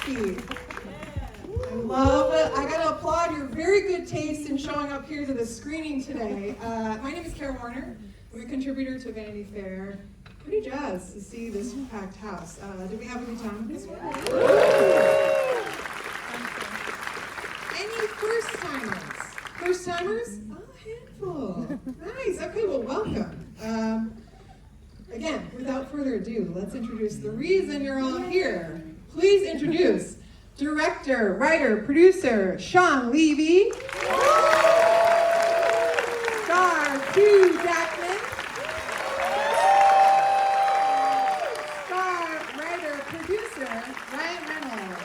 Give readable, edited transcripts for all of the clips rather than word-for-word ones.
Kowalski. I love it. I gotta applaud your very good taste in showing up here to the screening today. My name is Kara Warner. I'm a contributor to Vanity Fair. Pretty jazzed to see this packed house. Did we have a good time this week? Any first-timers? First-timers? Oh, a handful. Nice. Okay, well, welcome. Again, without further ado, let's introduce the reason you're all here. Please introduce director, writer, producer, Shawn Levy. Star Hugh Jackman. Star writer, producer, Ryan Reynolds.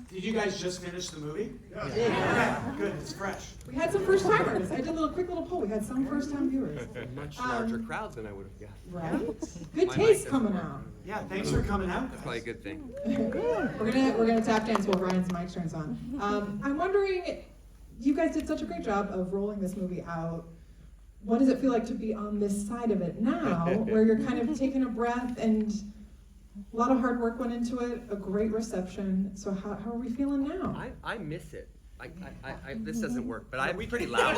Did you guys just finish the movie? Yeah. Good, it's fresh. We had some first timers. I did a quick little poll. We had some first time viewers. Much larger crowds than I would have guessed. Right? Good taste coming out. Yeah, thanks for coming out. That's probably a good thing. We're gonna tap dance while Ryan's mic turns on. I'm wondering, you guys did such a great job of rolling this movie out. What does it feel like to be on this side of it now, where you're kind of taking a breath and a lot of hard work went into it, a great reception. So how are we feeling now? I miss it. This doesn't work, but I'm pretty loud.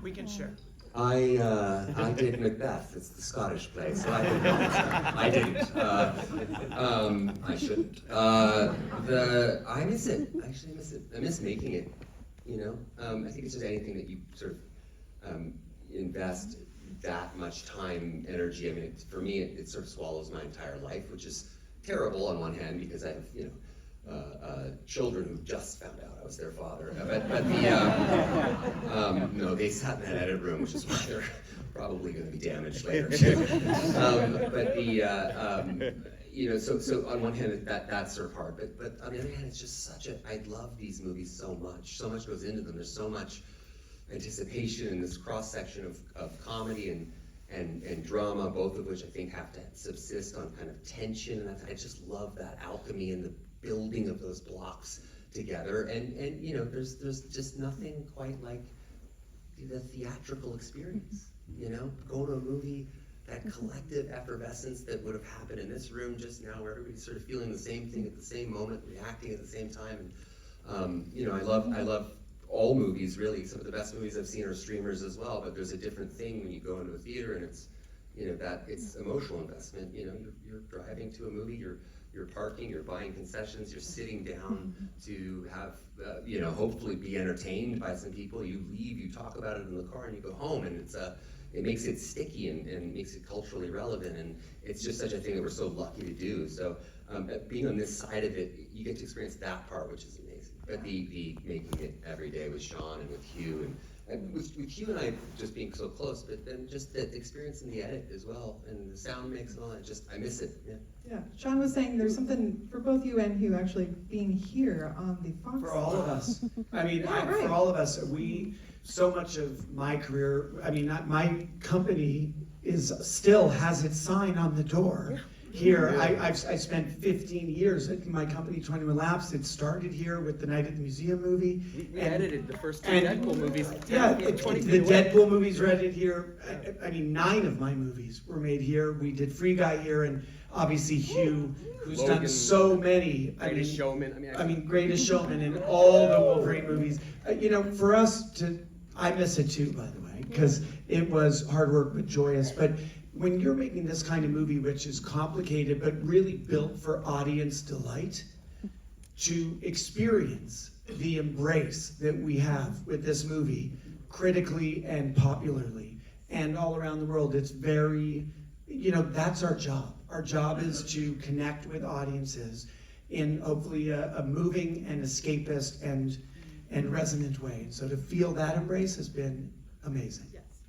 We can share. I did Macbeth. It's the Scottish play, so I did not. I didn't. I shouldn't. I miss it. I actually miss it. I miss making it. You know, I think it's just anything that you sort of invest that much time, energy. I mean, for me, it sort of swallows my entire life, which is terrible on one hand because I have, children who just found out I was their father. No, they sat in that edit room, which is why they're probably going to be damaged later too. So on one hand, that's sort of hard, but on the other hand, it's just such a. I love these movies so much. So much goes into them. There's so much anticipation in this cross section of comedy and drama, both of which I think have to subsist on kind of tension. And I just love that alchemy and the building of those blocks together. And there's just nothing quite like the theatrical experience. Go to a movie, that collective effervescence that would have happened in this room just now, where everybody's sort of feeling the same thing at the same moment, reacting at the same time. And I love all movies, really. Some of the best movies I've seen are streamers as well, but there's a different thing when you go into a theater, and it's that it's emotional investment. You're driving to a movie, you're parking, you're buying concessions, you're sitting down to have hopefully be entertained by some people. You leave, you talk about it in the car, and you go home, and it makes it sticky and makes it culturally relevant, and it's just such a thing that we're so lucky to do. So being on this side of it, you get to experience that part, which is amazing. But the making it every day with Shawn and with Hugh, and with Hugh and I just being so close, but then just the experience in the edit as well, and the sound mix and all that, I miss it. Yeah, Shawn was saying there's something for both you and Hugh actually being here on the Fox. For all of us. I mean, right. For all of us, so much of my career, my company still has its sign on the door. Here, I spent 15 years at my company, 21 Laps. It started here with the Night at the Museum movie. We edited the first two Deadpool movies. Yeah, the Deadpool movies were edited here. 9 of my movies were made here. We did Free Guy here, and obviously Hugh, who's Logan, done so many. Greatest Showman. Greatest Showman in all the Wolverine movies. For us I miss it too, by the way, because it was hard work but joyous. But when you're making this kind of movie, which is complicated but really built for audience delight, to experience the embrace that we have with this movie, critically and popularly, and all around the world, it's very, that's our job. Our job is to connect with audiences in hopefully a moving and escapist and resonant way. And so to feel that embrace has been amazing.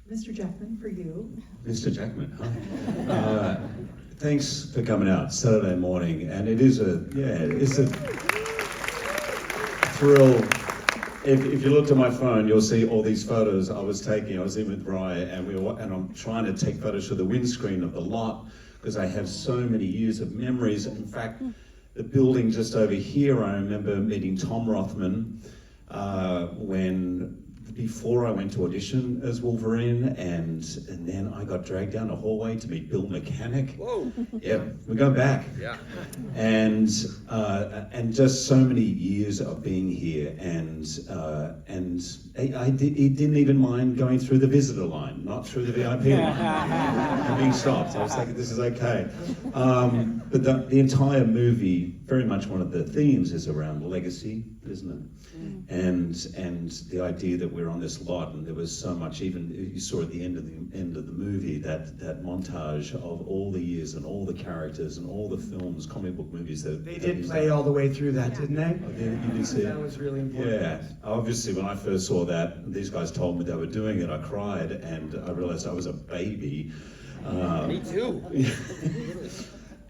Mr. Jackman, for you. Mr. Jackman, hi. Thanks for coming out Saturday morning, and it's a thrill. If you looked at my phone, you'll see all these photos I was taking. I was in with Ryan, and I'm trying to take photos for the windscreen of the lot because I have so many years of memories. In fact, the building just over here, I remember meeting Tom Rothman when before I went to audition as Wolverine, and then I got dragged down a hallway to meet Bill Mechanic. Whoa. Yeah, we go back. Yeah. And just so many years of being here, and he didn't even mind going through the visitor line, not through the VIP line, and being stopped. I was thinking, this is okay. But the entire movie, very much one of the themes is around legacy, isn't it? And the idea that we're on this lot, and there was so much. Even you saw at the end of the movie that montage of all the years and all the characters and all the films, comic book movies that They did play all the way through that, didn't they? Oh, you did see it? That was really important. Yeah, obviously when I first saw that, these guys told me they were doing it, I cried, and I realized I was a baby. Me too.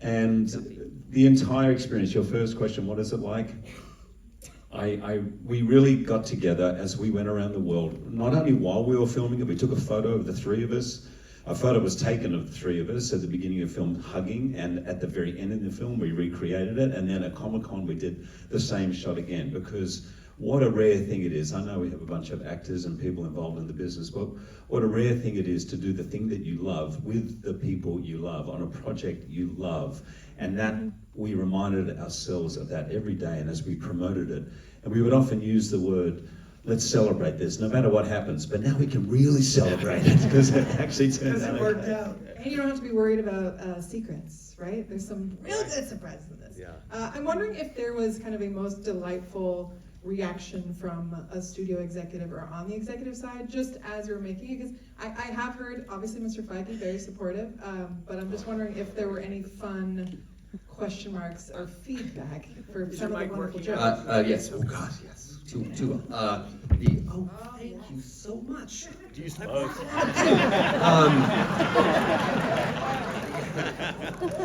And the entire experience, your first question, what is it like? We really got together as we went around the world, not only while we were filming it, we took a photo of the three of us. A photo was taken of the three of us at the beginning of the film hugging, and at the very end of the film we recreated it, and then at Comic-Con we did the same shot again, because what a rare thing it is. I know we have a bunch of actors and people involved in the business, but what a rare thing it is to do the thing that you love with the people you love on a project you love. And that we reminded ourselves of that every day, and as we promoted it. And we would often use the word, let's celebrate this, no matter what happens. But now we can really celebrate it, because it actually turned out It worked okay. out. And you don't have to be worried about secrets, right? There's some real good surprises in this. Yeah. I'm wondering if there was kind of a most delightful reaction from a studio executive or on the executive side, just as you're making it, because I have heard, obviously Mr. Feige very supportive, but I'm just wondering if there were any fun question marks or feedback for some of the wonderful jokes. Yes. Oh God, yes. Too well. Thank you so much. Do you smoke?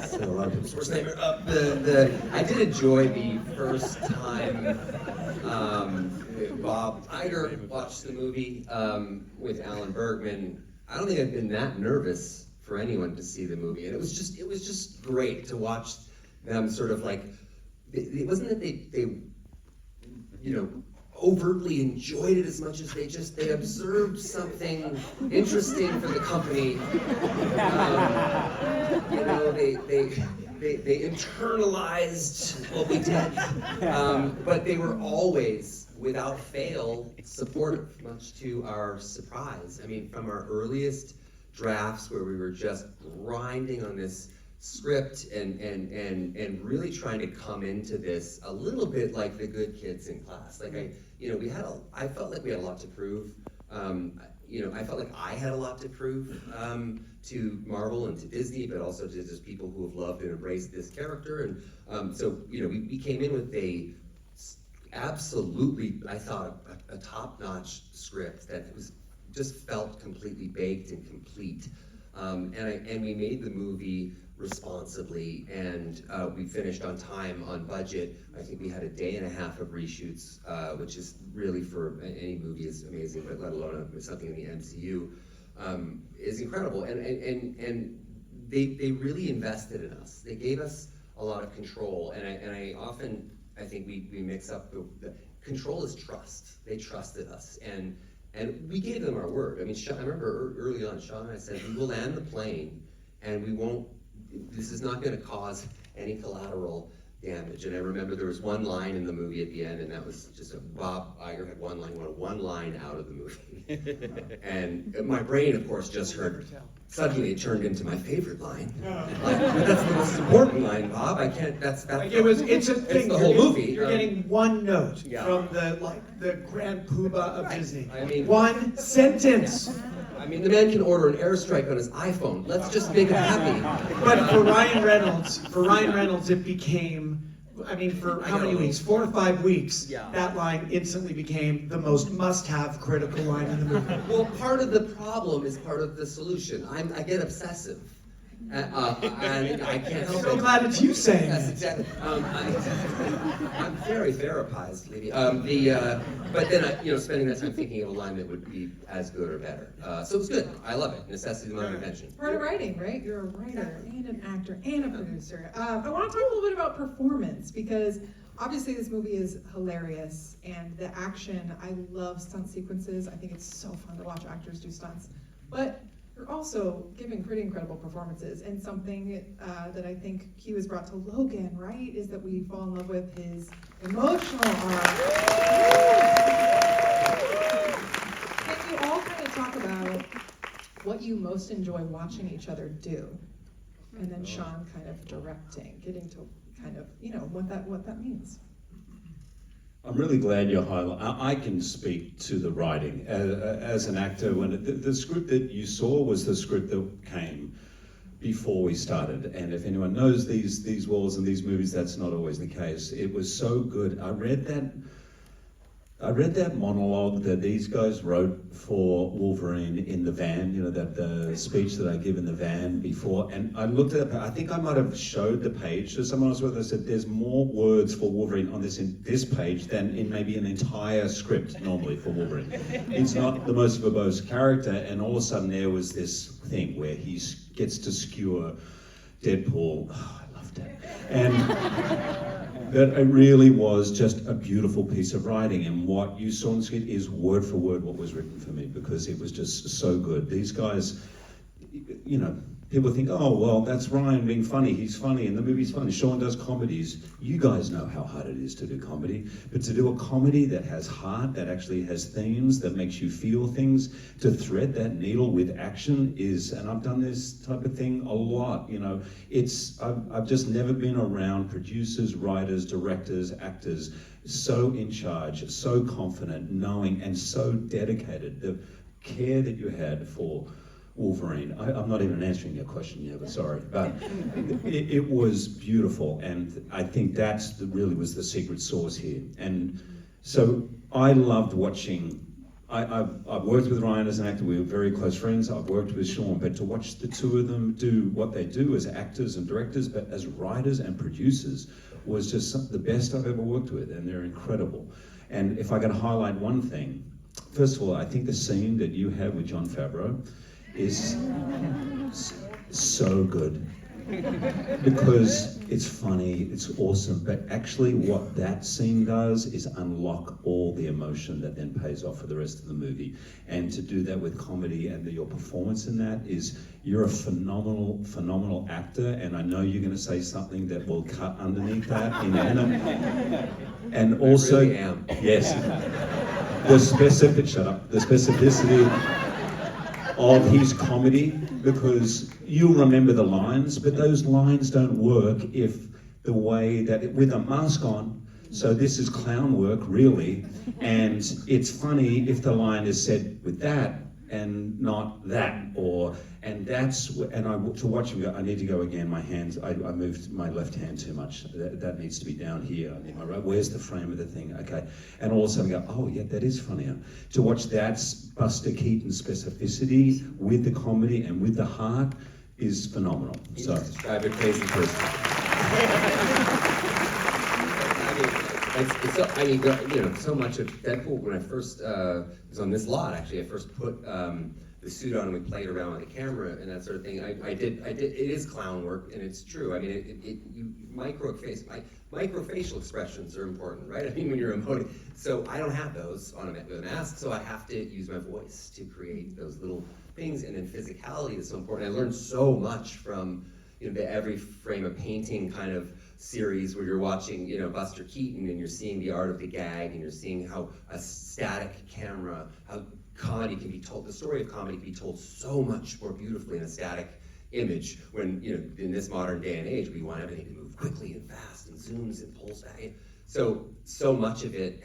Said a lot of people's worst nightmare. I did enjoy the first time Bob Iger watched the movie with Alan Bergman. I don't think I've been that nervous for anyone to see the movie, and it was just great to watch them sort of like. It wasn't that they overtly enjoyed it as much as they observed something interesting for the company. They internalized what we did, but they were always, without fail, supportive, much to our surprise. I mean, from our earliest drafts where we were just grinding on this script and really trying to come into this a little bit like the good kids in class. Like I felt like we had a lot to prove. I felt like I had a lot to prove to Marvel and to Disney, but also to just people who have loved and embraced this character. And so we came in with a absolutely, I thought, a top-notch script that was just felt completely baked and complete. And we made the movie responsibly, and we finished on time, on budget. I think we had a day and a half of reshoots, which is really for any movie is amazing, but let alone something in the MCU is incredible. And they really invested in us. They gave us a lot of control, and I think we mix up the control is trust. They trusted us, and we gave them our word. I mean, I remember early on, Shawn and I said, we will land the plane, and we won't. This is not going to cause any collateral damage. And I remember there was one line in the movie at the end, and that was just Bob Iger had one line, wanted one line out of the movie. And my brain, of course, just heard, suddenly it turned into my favorite line. Like, but that's the most important line, Bob. I can't, that's Like it's a thing. the whole movie. You're getting one note Yeah. from the grand poobah of Disney. I mean, one sentence. I mean, the man can order an airstrike on his iPhone. Let's just make him happy. But for Ryan Reynolds, it became, I mean, for how many weeks? 4 or 5 weeks. Yeah. That line instantly became the most must-have critical line in the movie. Well, part of the problem is part of the solution. I get obsessive. And I can't help I'm so it. glad it's you saying Yes, it. exactly. I'm very therapized, Levy. But then, spending that time thinking of a line that would be as good or better. So it was good. I love it. Necessity of my invention. Part of writing, right? You're a writer and an actor and a producer. I want to talk a little bit about performance, because obviously this movie is hilarious, and the action, I love stunt sequences. I think it's so fun to watch actors do stunts. But you're also giving pretty incredible performances, and something that I think Hugh has brought to Logan, right, is that we fall in love with his emotional arc. Can you all kind of talk about what you most enjoy watching each other do? And then Shawn kind of directing, getting to kind of, what that means. I'm really glad you're highlighting. I can speak to the writing as an actor. When the script that you saw was the script that came before we started. And if anyone knows these worlds and these movies, that's not always the case. It was so good. I read that monologue that these guys wrote for Wolverine in the van, that speech that I give in the van before, and I looked at it, I think I might have showed the page to someone else where they said there's more words for Wolverine on this page than in maybe an entire script normally for Wolverine. It's not the most verbose character, and all of a sudden there was this thing where he gets to skewer Deadpool. Oh, I loved it. And that it really was just a beautiful piece of writing, and what you saw on the screen is word for word what was written for me, because it was just so good. These guys, people think, oh, well, that's Ryan being funny. He's funny, and the movie's funny. Shawn does comedies. You guys know how hard it is to do comedy, but to do a comedy that has heart, that actually has themes, that makes you feel things, to thread that needle with action is, and I've done this type of thing a lot, I've just never been around producers, writers, directors, actors, so in charge, so confident, knowing, and so dedicated. The care that you had for Wolverine. I'm not even answering your question yet, but sorry. But it was beautiful, and I think that's really was the secret sauce here. And so I loved watching. I've worked with Ryan as an actor. We were very close friends. I've worked with Shawn, but to watch the two of them do what they do as actors and directors, but as writers and producers, was just the best I've ever worked with, and they're incredible. And if I could highlight one thing, first of all, I think the scene that you have with Jon Favreau is so good, because it's funny, it's awesome, but actually what that scene does is unlock all the emotion that then pays off for the rest of the movie. And to do that with comedy, and your performance in that is, you're a phenomenal actor, and I know you're going to say something that will cut underneath that in Anna. And also, I really am. Yes, the specificity of his comedy, because you'll remember the lines, but those lines don't work if the way that, with a mask on, so this is clown work, really, and it's funny if the line is said with that and not that, to watch him go, I need to go again, my hands, I moved my left hand too much, that needs to be down here, I need my right, where's the frame of the thing, okay, and all of a sudden go, oh yeah, that is funnier. To watch that Buster Keaton specificity with the comedy and with the heart is phenomenal. So, Describe a crazy person. So much of Deadpool, when I first was on this lot, actually, I first put the suit on and we played around with the camera and that sort of thing. I did. It is clown work, and it's true. I mean, microfacial expressions are important, right? I mean, when you're emoting. So I don't have those on a mask, so I have to use my voice to create those little things, and then physicality is so important. I learned so much from the Every Frame a Painting kind of series, where you're watching Buster Keaton, and you're seeing the art of the gag, and you're seeing how a static camera, how comedy can be told, the story of comedy can be told so much more beautifully in a static image, when in this modern day and age we want everything to move quickly and fast and zooms and pulls back. So much of it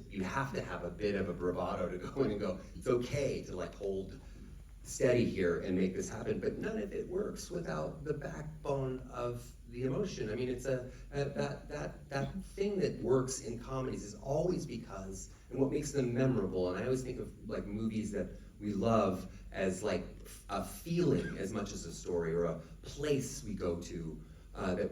you have to have a bit of a bravado to go in and go, it's okay to hold steady here and make this happen, but none of it works without the backbone of the emotion. I mean, it's that thing that works in comedies is always because, and what makes them memorable, and I always think of movies that we love as a feeling as much as a story, or a place we go to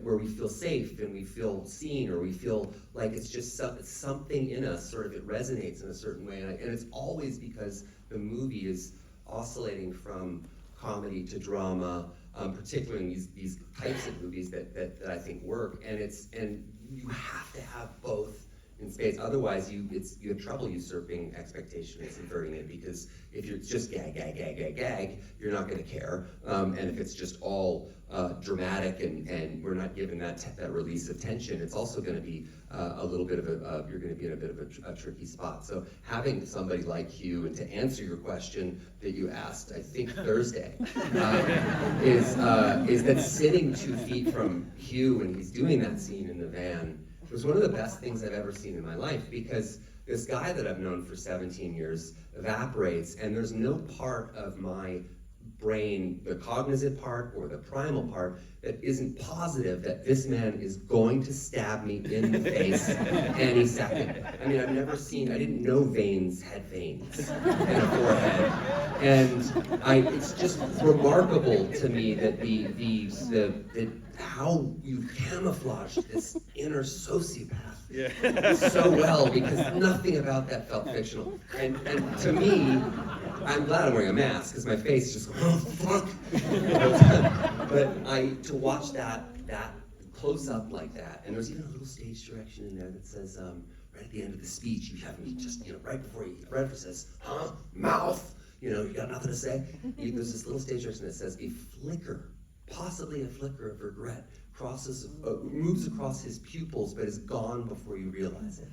where we feel safe and we feel seen, or we feel like it's just something in us, sort of it resonates in a certain way, and it's always because the movie is oscillating from comedy to drama, particularly in these types of movies that I think work, and you have to have both in spades. Otherwise, you have trouble usurping expectation and subverting it, because if you're just gag, you're not going to care. And if it's just all dramatic and we're not given that release of tension, it's also going to be a little bit of you're going to be in a bit of a tricky spot. So having somebody like Hugh, and to answer your question that you asked, I think Thursday, is that sitting 2 feet from Hugh when he's doing that scene in the van was one of the best things I've ever seen in my life, because this guy that I've known for 17 years evaporates, and there's no part of my brain, the cognizant part or the primal part, that isn't positive that this man is going to stab me in the face any second. I mean, I didn't know veins had veins in a forehead. And it's just remarkable to me that how you've camouflaged this inner sociopath so well, because nothing about that felt fictional. And to me, I'm glad I'm wearing a mask, because my face just goes, oh fuck. But to watch that close up like that, and there's even a little stage direction in there that says, right at the end of the speech, you have me just, right before Redford says, huh, mouth, you got nothing to say. There's this little stage direction that says a flicker, possibly a flicker of regret, moves across his pupils, but is gone before you realize it.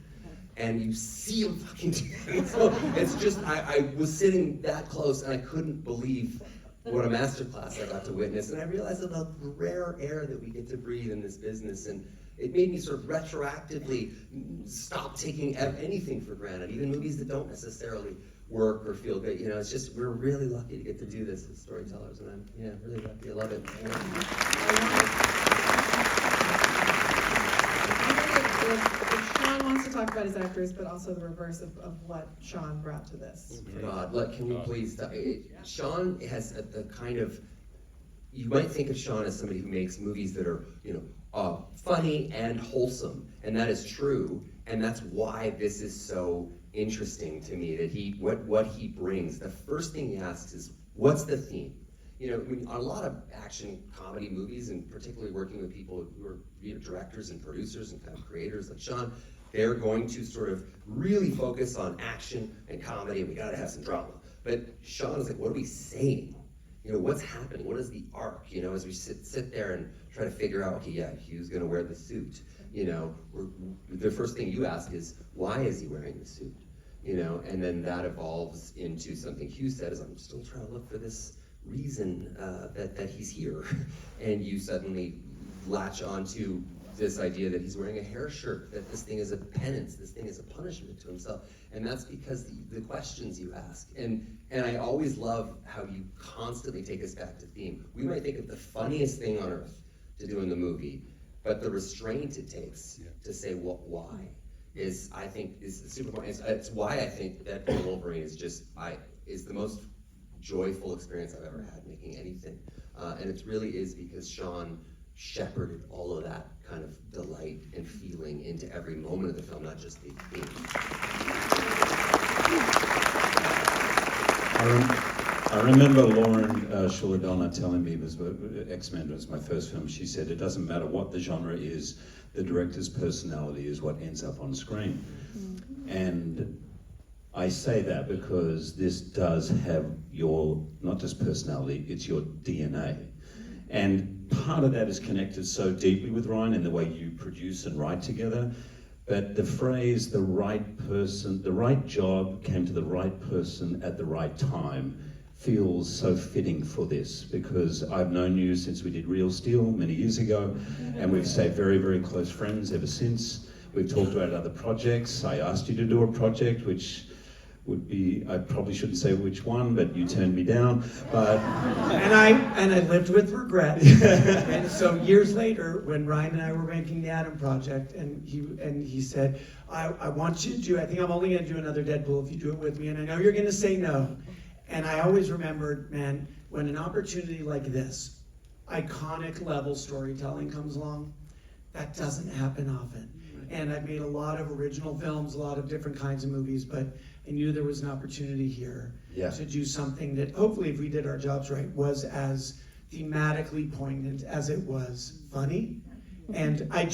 And you see him fucking do it. So it's just, I was sitting that close, and I couldn't believe what a masterclass I got to witness. And I realized about the rare air that we get to breathe in this business. And it made me sort of retroactively stop taking anything for granted, even movies that don't necessarily work or feel good. It's just, we're really lucky to get to do this as storytellers, and I'm really lucky. I love it. If Shawn wants to talk about his actors, but also the reverse of what Shawn brought to this. God, can we please talk? Shawn has the kind of, you might think of Shawn as somebody who makes movies that are, funny and wholesome, and that is true, and that's why this is so interesting to me, that what he brings. The first thing he asks is, what's the theme? On a lot of action comedy movies, and particularly working with people who are directors and producers and kind of creators like Shawn, they're going to sort of really focus on action and comedy, and we gotta have some drama. But Shawn is like, what are we saying? What's happening? What is the arc? As we sit there and try to figure out, okay, yeah, Hugh's gonna wear the suit. The first thing you ask is, why is he wearing the suit? And then that evolves into something Hugh said, is I'm still trying to look for this reason that he's here. And you suddenly latch onto this idea that he's wearing a hair shirt, that this thing is a penance, this thing is a punishment to himself. And that's because the questions you ask. And I always love how you constantly take us back to theme. We might think of the funniest thing on earth to do in the movie, but the restraint it takes to say why is, I think, is super important. It's why I think that Deadpool Wolverine is the most joyful experience I've ever had making anything. And it really is because Shawn shepherded all of that kind of delight and feeling into every moment of the film, not just the theme. I remember Lauren Shuladonna telling me, X-Men was my first film, she said, it doesn't matter what the genre is, the director's personality is what ends up on screen. And I say that because this does have your, not just personality, it's your DNA. And part of that is connected so deeply with Ryan in the way you produce and write together. But the phrase, the right person, the right job came to the right person at the right time feels so fitting for this, because I've known you since we did Real Steel many years ago, and we've stayed very, very close friends ever since. We've talked about other projects. I asked you to do a project which would be, I probably shouldn't say which one, but you turned me down. But and I lived with regret. And so years later, when Ryan and I were making the Adam Project, and he said, I want you to do, I think I'm only gonna do another Deadpool if you do it with me, and I know you're gonna say no. And I always remembered, man, when an opportunity like this, iconic level storytelling comes along, that doesn't happen often. And I've made a lot of original films, a lot of different kinds of movies, but I knew there was an opportunity here to do something that hopefully, if we did our jobs right, was as thematically poignant as it was funny. And I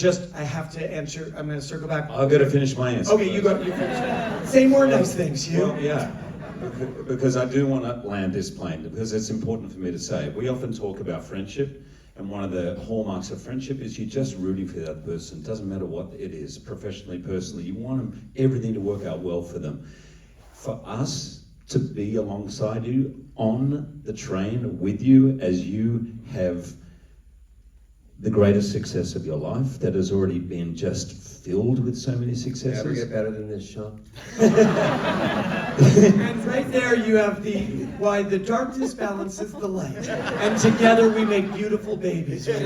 have to answer, I'm gonna circle back. I've got to finish my answer. Okay, you finish. Say more nice things, Hugh. Well, yeah, because I do want to land this plane, because it's important for me to say. We often talk about friendship, and one of the hallmarks of friendship is you're just rooting for that person. It doesn't matter what it is, professionally, personally. You want everything to work out well for them. For us to be alongside you on the train with you as you have the greatest success of your life that has already been just filled with so many successes. Ever get better than this, Shawn? And right there you have why the darkness balances the light. And together we make beautiful babies. Right?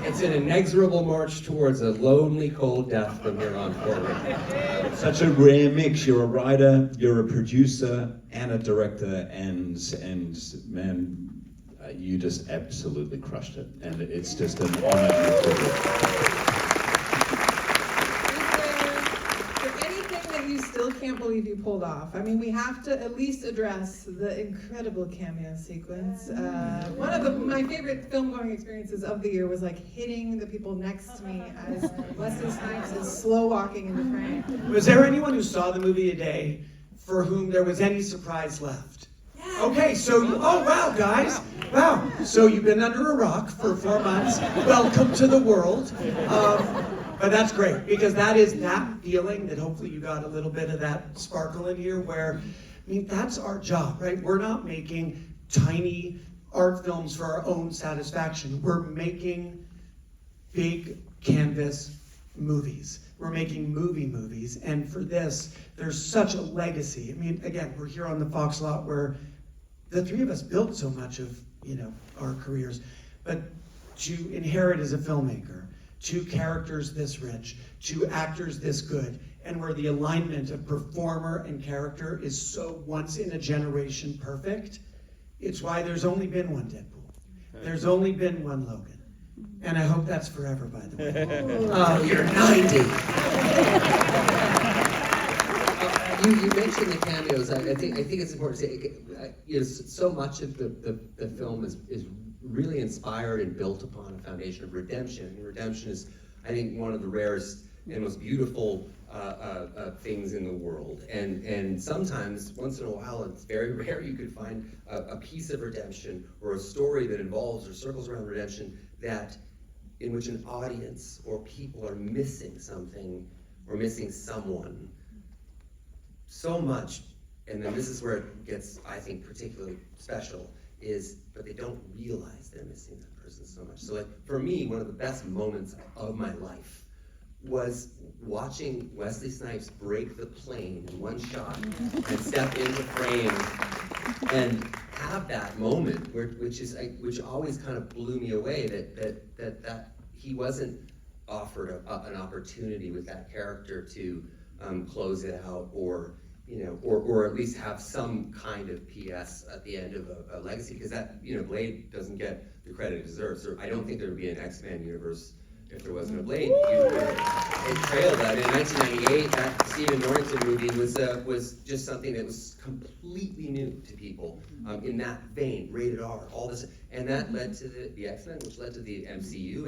It's an inexorable march towards a lonely, cold death from here on forward. Such a rare mix. You're a writer, you're a producer, and a director, and man, you just absolutely crushed it. And it's just an honor and a privilege. You still can't believe you pulled off. I mean, we have to at least address the incredible cameo sequence. One of my favorite film-going experiences of the year was like hitting the people next to me as Wesley Snipes is slow walking into frame. Was there anyone who saw the movie today for whom there was any surprise left? Okay, so oh wow, guys, wow. So you've been under a rock for 4 months. Welcome to the world. But that's great, because that is that feeling that hopefully you got a little bit of that sparkle in here where, I mean, that's our job, right? We're not making tiny art films for our own satisfaction. We're making big canvas movies. We're making movies. And for this, there's such a legacy. I mean, again, we're here on the Fox lot where the three of us built so much of, our careers. But to inherit as a filmmaker, 2 characters this rich, 2 actors this good, and where the alignment of performer and character is so once in a generation perfect, it's why there's only been one Deadpool. There's only been one Logan. And I hope that's forever, by the way. You're 90. You mentioned the cameos. I think it's important to say, so much of the film is really inspired and built upon a foundation of redemption. And redemption is, I think, one of the rarest and most beautiful things in the world. And sometimes, once in a while, it's very rare you could find a piece of redemption or a story that involves or circles around redemption in which an audience or people are missing something or missing someone so much. And then this is where it gets, I think, particularly special, but they don't realize they're missing that person so much. So like, for me, one of the best moments of my life was watching Wesley Snipes break the plane in one shot and step into frame and have that moment which always kind of blew me away, that he wasn't offered an opportunity with that character to close it out or at least have some kind of PS at the end of a legacy, because that, Blade doesn't get the credit it deserves. Or I don't think there would be an X-Men universe if there wasn't a Blade universe. It trailed that. In 1998, that Stephen Norrington movie was just something that was completely new to people, in that vein, rated R, all this, and that led to the X-Men, which led to the MCU,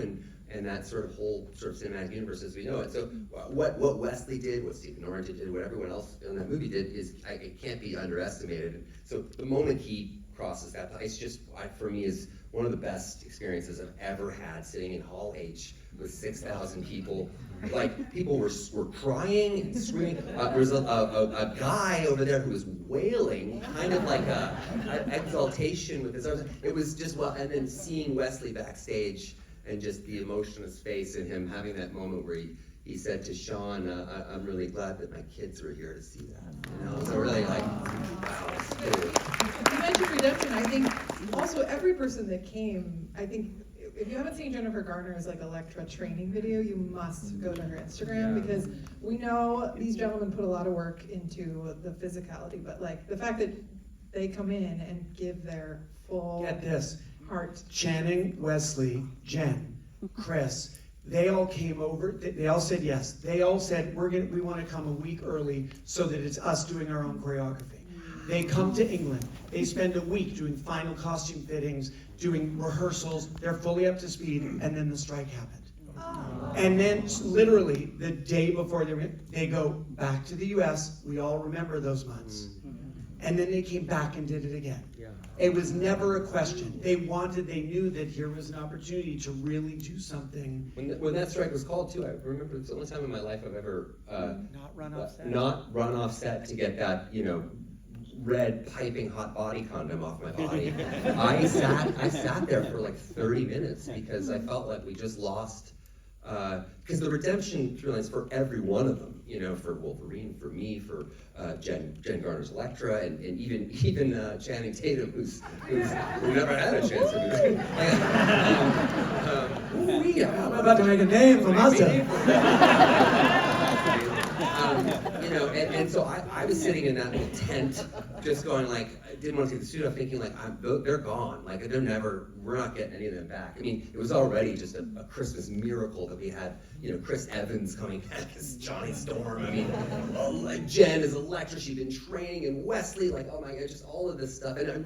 and that sort of whole cinematic universe as we know it. So what Wesley did, what Stephen Norrington did, what everyone else in that movie did it can't be underestimated. So the moment he crosses that, it's just, for me, is one of the best experiences I've ever had, sitting in Hall H with 6,000 people. Like, people were crying and screaming. There was a guy over there who was wailing, kind of like an exaltation with his arms. It was just, and then seeing Wesley backstage, and just the emotion on his face, and him having that moment where he said to Shawn, I'm really glad that my kids were here to see that. So really, like, wow, it's cool. You mentioned redemption. I think also every person that came, I think, if you haven't seen Jennifer Garner's Electra training video, you must go to her Instagram, because we know these gentlemen put a lot of work into the physicality, but the fact that they come in and give their full Get this. heart. Channing, Wesley, Jen, Chris, they all came over. They all said yes. They all said, we want to come a week early so that it's us doing our own choreography. They come to England. They spend a week doing final costume fittings, doing rehearsals. They're fully up to speed, and then the strike happened. And then literally the day before they go back to the US. We all remember those months. And then they came back and did it again. Yeah. It was never a question. They knew that here was an opportunity to really do something. When that strike was called too, I remember it's the only time in my life I've ever Not run off set. not run off set to get that, red piping hot body condom off my body. I sat there for like 30 minutes because I felt like we just lost, because the redemption through lines for every one of them, for Wolverine, for me, for Jen Garner's Elektra, and even Channing Tatum, who never had a chance to do it. I'm about to make a name for myself. And so I was sitting in that little tent, just going like, I didn't want to take the suit off, thinking like, they're gone. Like, we're not getting any of them back. I mean, it was already just a Christmas miracle that we had, Chris Evans coming back as Johnny Storm. I mean, like Jen as Elektra, she'd been training in Wesley, like, oh my God, just all of this stuff. And I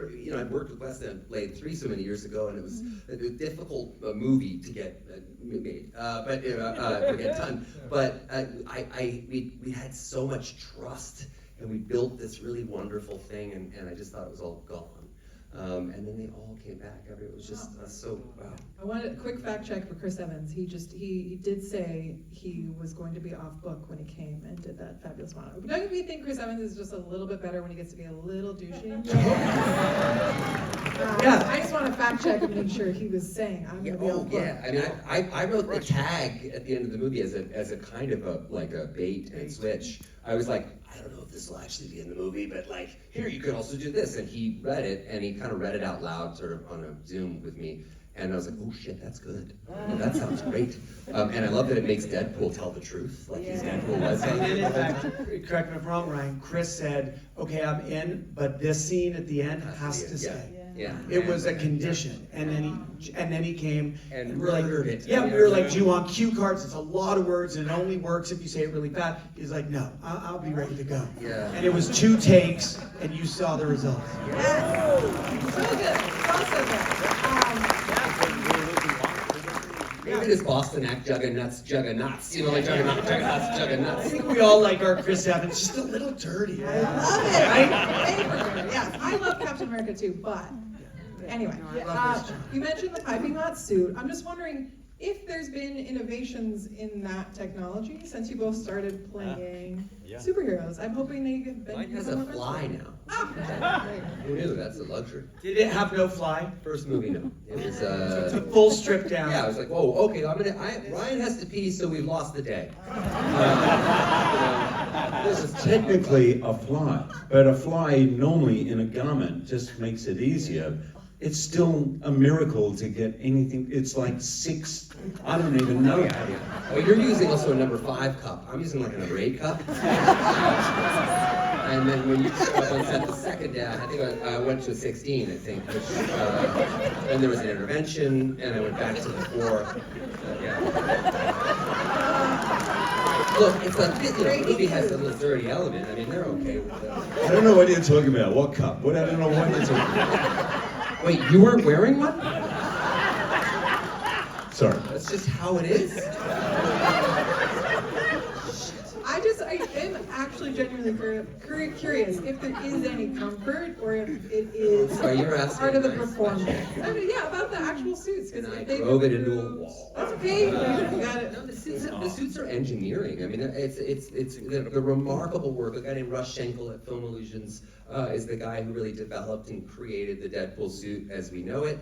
worked with Wesley on Blade 3 so many years ago, and it was a difficult movie to get made, but to get done. But we had so much trust, and we built this really wonderful thing, and I just thought it was all gone. And then they all came back. It was just so wow. I wanted a quick fact check for Chris Evans. He did say he was going to be off book when he came and did that fabulous monologue. Don't you think Chris Evans is just a little bit better when he gets to be a little douchey? Yeah. I just want to fact check and make sure he was saying I'm going to be off book. Yeah. I mean, I wrote the tag at the end of the movie as a kind of a bait and switch. I was like, I don't know if this will actually be in the movie, but like, here, you could also do this. And he read it, and he kind of read it out loud, sort of on a Zoom with me. And I was like, oh shit, that's good. Oh, that sounds great. And I love that it makes Deadpool tell the truth. Like, he's Deadpool was And telling then, the in truth. fact, correct me if I'm wrong, Ryan, Chris said, okay, I'm in, but this scene at the end has to stay. Yeah. It was a condition, and then he came, And we're like, murdered it. yeah, we were like, do you want cue cards? It's a lot of words, and it only works if you say it really fast. He's like, no, I'll be ready to go. Yeah. And it was 2 takes, and you saw the results. Yes. So good. So good. Maybe this Boston act, Juggernauts, Juggernauts. Like Juggernauts, I Juggernauts. think we all like our Chris Evans, just a little dirty. I love it. Right? Yes, I love Captain America too, but anyway, I love this job. you mentioned the piping hot suit. I'm just wondering if there's been innovations in that technology since you both started playing superheroes. I'm hoping they have been. Mine has a fly now. Oh, great. Who knew? That's a luxury. Did it have no fly? First movie, no. It was It's a full strip down. Yeah, I was like, whoa, okay, Ryan has to pee, so we've lost the day. This is technically a fly, but a fly normally in a garment just makes it easier. It's still a miracle to get anything. It's like 6, I don't even know. Oh, you're using also a number 5 cup. I'm using like a number 8 cup. And then when you show up on set the second day, I think I went to a 16, I think. Which, then there was an intervention, and I went back to the 4. Yeah. Look, it's like, the movie has a little dirty element. I mean, they're okay with it. I don't know what you're talking about. What cup? What? I don't know what you're talking about. Wait, you weren't wearing one? Sorry. That's just how it is. I am actually genuinely curious if there is any comfort or if it is Sorry, you're asking part of the a nice performance. question. I mean, yeah, about the actual suits. 'Cause And I if they drove it into a remove- wall. That's okay. You got it. No, the suits are engineering. I mean, it's the remarkable work. A guy named Russ Schenkel at Film Illusions is the guy who really developed and created the Deadpool suit as we know it.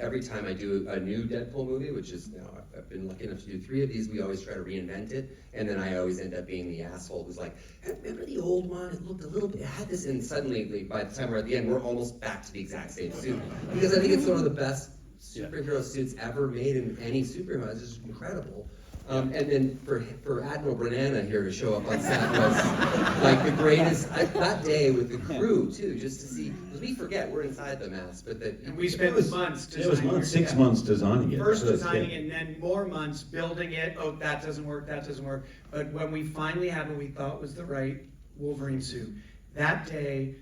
Every time I do a new Deadpool movie, which is now I've been lucky enough to do 3 of these, we always try to reinvent it, and then I always end up being the asshole who's like, hey, remember the old one? It looked a little bit, it had this, and suddenly by the time we're at the end, we're almost back to the exact same suit because I think it's one of the best superhero suits ever made in any superhero. It's just incredible. And then for Admiral Banana here to show up on set was like the greatest, that day with the crew too, just to see, because we forget we're inside the mask, but And we spent months It was designing 6 it. months designing it. First So it's- designing it, and then more months building it. Oh, that doesn't work, that doesn't work. But when we finally had what we thought was the right Wolverine suit, that day,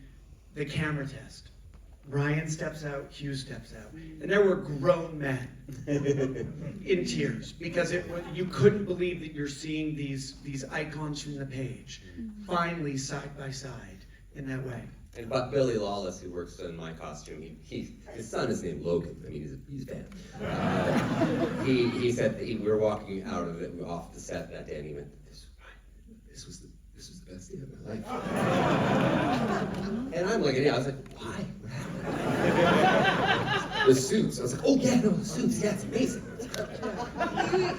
the camera test. Ryan steps out, Hugh steps out, and there were grown men in tears because you couldn't believe that you're seeing these icons from the page finally side by side in that way. And but Billy Lawless, who works in my costume, his son is named Logan. I mean, he's a fan. He said that we were walking out of it off the set that day, and he went, "This was the best day of my life." And I'm looking at it, I was like, "Why? What happened?" The suits. I was like, "Oh yeah, no, the suits. Yeah, it's amazing."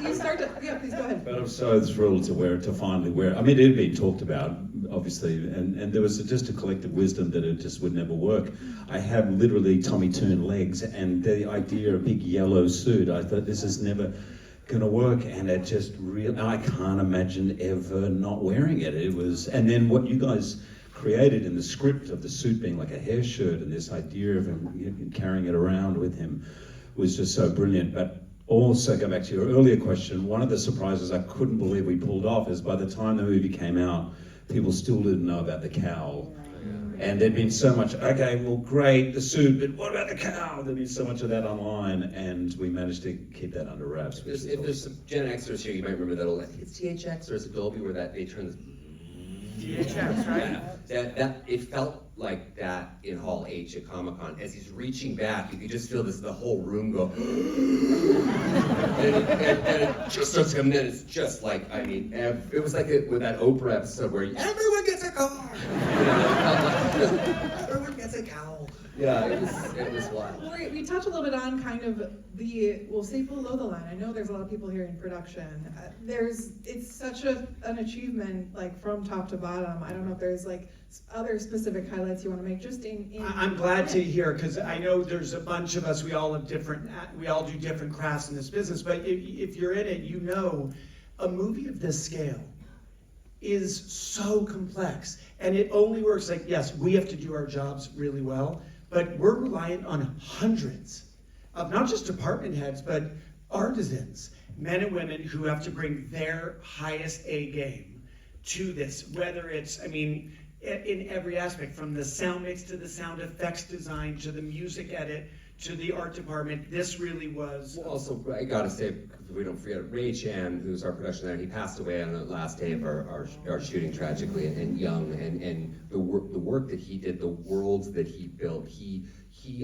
You start to, yeah, please go ahead. But I'm so thrilled to finally wear it. I mean, it had been talked about, obviously, and there was just a collective wisdom that it just would never work. I have literally Tommy Turn legs, and the idea of a big yellow suit, I thought this is never gonna work, and it just really, I can't imagine ever not wearing it. It was, and then what you guys created in the script of the suit being like a hair shirt, and this idea of him carrying it around with him was just so brilliant. But also, go back to your earlier question, one of the surprises I couldn't believe we pulled off is by the time the movie came out, people still didn't know about the cowl. And there'd been so much, okay, well, great, the suit, but what about the cowl? There'd been so much of that online, and we managed to keep that under wraps. If there's some Gen Xers here, you might remember that old, I think it's THX or is it Dolby, where that they turn this. THX, right? That it felt like that in Hall H at Comic-Con. As he's reaching back, you could just feel the whole room go. and it just starts coming in. It's just like, I mean, it was like with that Oprah episode where everyone gets a car. Everyone gets a cowl. Yeah, it was wild. We touch a little bit on kind of we'll say below the line. I know there's a lot of people here in production. It's such an achievement, like from top to bottom. I don't know if there's like other specific highlights you want to make just in I'm glad to hear, because I know there's a bunch of us, we all do different crafts in this business, but if you're in it, you know a movie of this scale is so complex, and it only works like, yes, we have to do our jobs really well, but we're reliant on hundreds of not just department heads, but artisans, men and women who have to bring their highest A game to this, whether it's, I mean, in every aspect, from the sound mix to the sound effects design to the music edit to the art department. This really was. Well, also, I gotta say, we don't forget Ray Chan, who's our production editor. He passed away on the last day of our shooting, tragically, and young. And the work that he did, the worlds that he built, he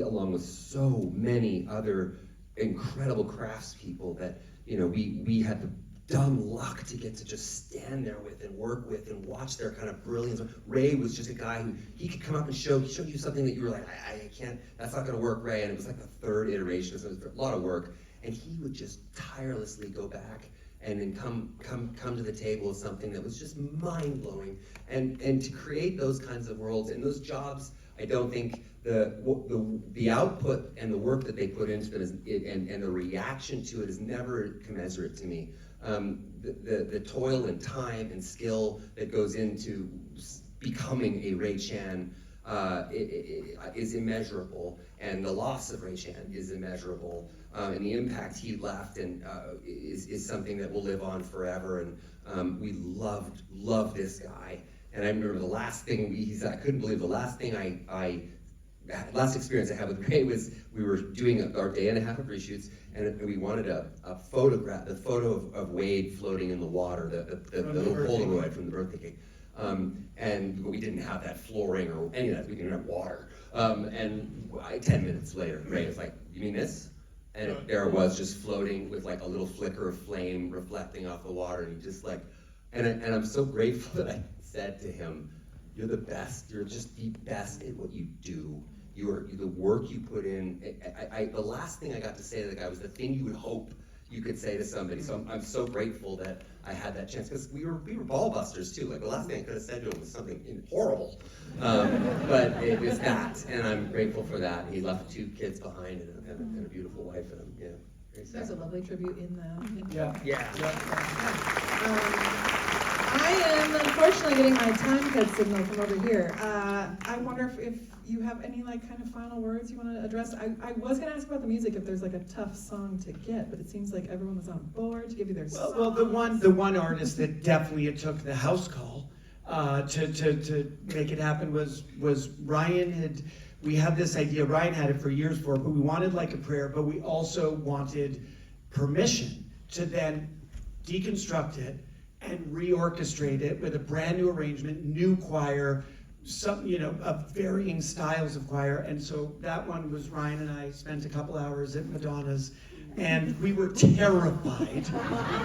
along with so many other incredible craftspeople that we had the dumb luck to get to just stand there with and work with and watch their kind of brilliance. Ray was just a guy who he could come up and show you something that you were like, I can't, that's not gonna work, Ray. And it was like the third iteration, so it was a lot of work. And he would just tirelessly go back and then come to the table with something that was just mind-blowing. And to create those kinds of worlds and those jobs, I don't think the output and the work that they put into them and the reaction to it is never commensurate to me. The toil and time and skill that goes into becoming a Ray Chan is immeasurable, and the loss of Ray Chan is immeasurable, and the impact he left and is something that will live on forever. And we loved this guy. And I remember the last thing I couldn't believe the last thing last experience I had with Ray was we were doing our day and a half of reshoots, and we wanted a photograph, the photo of Wade floating in the water, the little Polaroid from the birthday cake. And we didn't have that flooring or any of that. We didn't have water. And 10 minutes later, Ray was like, "You mean this?" And there it was, just floating with like a little flicker of flame reflecting off the water, and just like, and I'm so grateful that I said to him, "You're the best. You're just the best at what you do. The work you put in." The last thing I got to say to the guy was the thing you would hope you could say to somebody. So I'm so grateful that I had that chance, because we were ball busters too. Like the last thing I could have said to him was something horrible, but it was that, and I'm grateful for that. He left 2 kids behind and a beautiful wife, and yeah. There's a lovely tribute in the. Yeah. I am unfortunately getting my time cut signal from over here. I wonder if you have any like kind of final words you want to address. I was going to ask about the music, if there's like a tough song to get, but it seems like everyone was on board to give you their song. Well, the one artist that definitely took the house call to make it happen was Ryan we had this idea, Ryan had it for years for, but we wanted like a prayer, but we also wanted permission to then deconstruct it and reorchestrate it with a brand new arrangement, new choir, some, of varying styles of choir. And so that one was Ryan and I spent a couple hours at Madonna's, and we were terrified.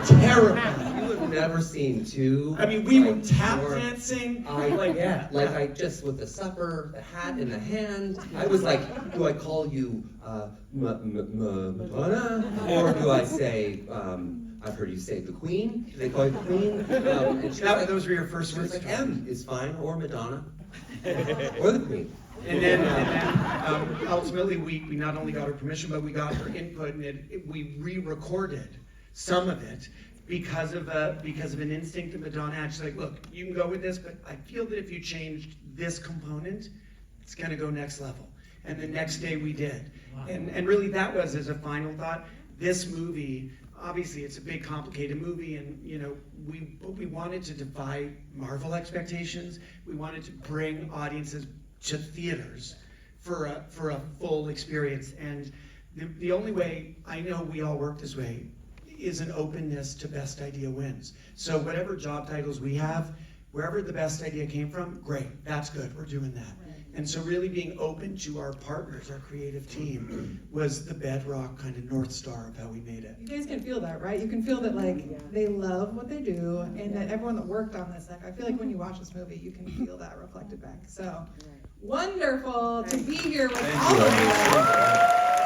Terrified. You have never seen two. I mean, we were like, tap more- dancing. I just with the supper, the hat in the hand. I was like, do I call you Madonna, or do I say? I've heard you say the Queen. Do they call you the Queen? And she was like, Those were your first she was words. like, M is fine, or Madonna, or the Queen. And then ultimately, we not only got her permission, but we got her input, and we re-recorded some of it because of an instinct that Madonna had. She's like, look, you can go with this, but I feel that if you changed this component, it's going to go next level. And the next day we did. Wow. And really that was, as a final thought, this movie, obviously it's a big, complicated movie, and we wanted to defy Marvel expectations. We wanted to bring audiences to theaters for a full experience. And the only way I know we all work this way is an openness to best idea wins. So whatever job titles we have, wherever the best idea came from, great, that's good, we're doing that. And so really being open to our partners, our creative team, was the bedrock kind of North Star of how we made it. You guys can feel that, right? You can feel that they love what they do, and that everyone that worked on this, I feel like when you watch this movie, you can feel that reflected back. So wonderful to be here with Thank all you. of you.